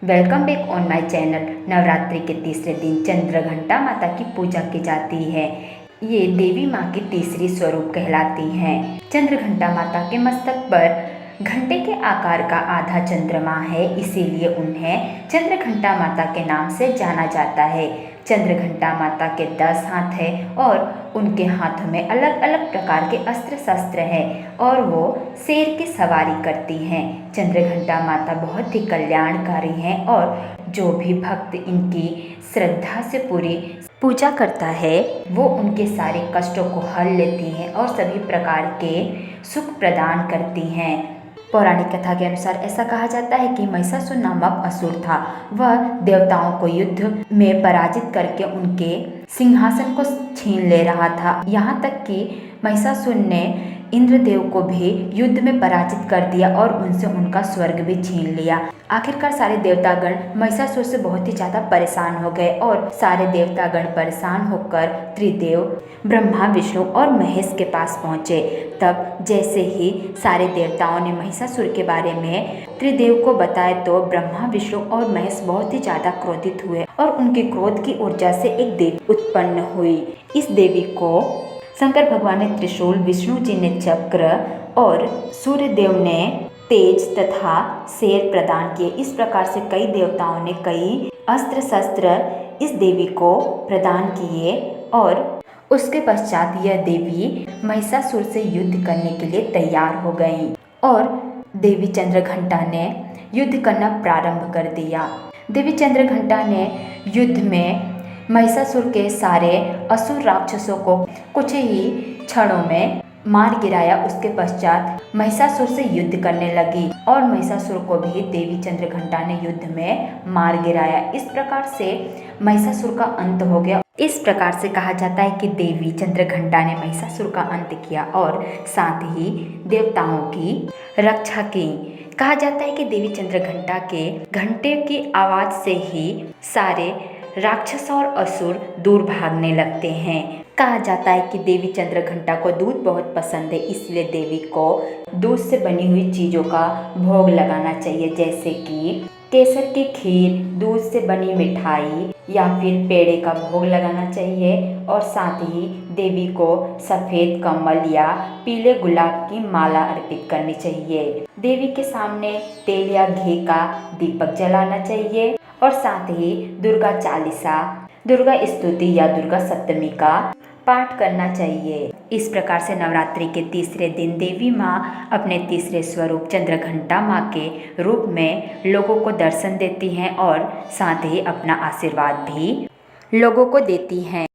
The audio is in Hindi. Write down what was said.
Welcome back on my channel. Navratri के तीसरे दिन चंद्रघंटा माता की पूजा की जाती है। ये देवी माँ की तीसरी स्वरूप कहलाती हैं। चंद्रघंटा माता के मस्तक पर घंटे के आकार का आधा चंद्रमा है, इसीलिए उन्हें चंद्रघंटा माता के नाम से जाना जाता है। चंद्रघंटा माता के 10 हाथ हैं और उनके हाथों में अलग अलग प्रकार के अस्त्र शस्त्र हैं और वो शेर की सवारी करती हैं। चंद्रघंटा माता बहुत ही कल्याणकारी हैं और जो भी भक्त इनकी श्रद्धा से पूरी पूजा करता है वो उनके सारे कष्टों को हल लेती हैं और सभी प्रकार के सुख प्रदान करती हैं। पौराणिक कथा के अनुसार ऐसा कहा जाता है कि महिषासुर नामक असुर था। वह देवताओं को युद्ध में पराजित करके उनके सिंहासन को छीन ले रहा था। यहाँ तक कि महिषासुर ने इंद्रदेव को भी युद्ध में पराजित कर दिया और उनसे उनका स्वर्ग भी छीन लिया। आखिरकार सारे देवतागण महिषासुर से बहुत ही ज़्यादा परेशान हो गए और सारे देवतागण परेशान होकर त्रिदेव ब्रह्मा, विष्णु और महेश के पास पहुँचे। तब जैसे ही सारे देवताओं ने महिषासुर के बारे में त्रिदेव को बताया तो ब्रह्मा, विष्णु और महेश बहुत ही ज़्यादा क्रोधित हुए और उनके क्रोध की ऊर्जा से एक देवी उत्पन्न हुई। इस देवी को शंकर भगवान ने त्रिशूल, विष्णु जी ने चक्र और सूर्यदेव ने तेज तथा शेर प्रदान किए। इस प्रकार से कई देवताओं ने कई अस्त्र शस्त्र इस देवी को प्रदान किए और उसके पश्चात यह देवी महिषासुर से युद्ध करने के लिए तैयार हो गई और देवी चंद्रघंटा ने युद्ध करना प्रारंभ कर दिया। देवी चंद्रघंटा ने युद्ध में महिषासुर के सारे असुर राक्षसों को कुछ ही क्षणों में मार गिराया। उसके पश्चात महिषासुर से युद्ध करने लगी और महिषासुर को भी देवी चंद्रघंटा ने युद्ध में मार गिराया। इस प्रकार से महिषासुर का अंत हो गया। इस प्रकार से कहा जाता है कि देवी चंद्रघंटा ने महिषासुर का अंत किया और साथ ही देवताओं की रक्षा की। कहा जाता है कि देवी चंद्रघंटा के घंटे की आवाज से ही सारे राक्षस और असुर दूर भागने लगते हैं। कहा जाता है कि देवी चंद्रघंटा को दूध बहुत पसंद है, इसलिए देवी को दूध से बनी हुई चीज़ों का भोग लगाना चाहिए, जैसे कि केसर की खीर, दूध से बनी मिठाई या फिर पेड़े का भोग लगाना चाहिए। और साथ ही देवी को सफ़ेद कमल या पीले गुलाब की माला अर्पित करनी चाहिए। देवी के सामने तेल या घी का दीपक जलाना चाहिए और साथ ही दुर्गा चालीसा, दुर्गा स्तुति या दुर्गा सप्तमी का पाठ करना चाहिए। इस प्रकार से नवरात्रि के तीसरे दिन देवी माँ अपने तीसरे स्वरूप चंद्रघंटा माँ के रूप में लोगों को दर्शन देती हैं और साथ ही अपना आशीर्वाद भी लोगों को देती हैं।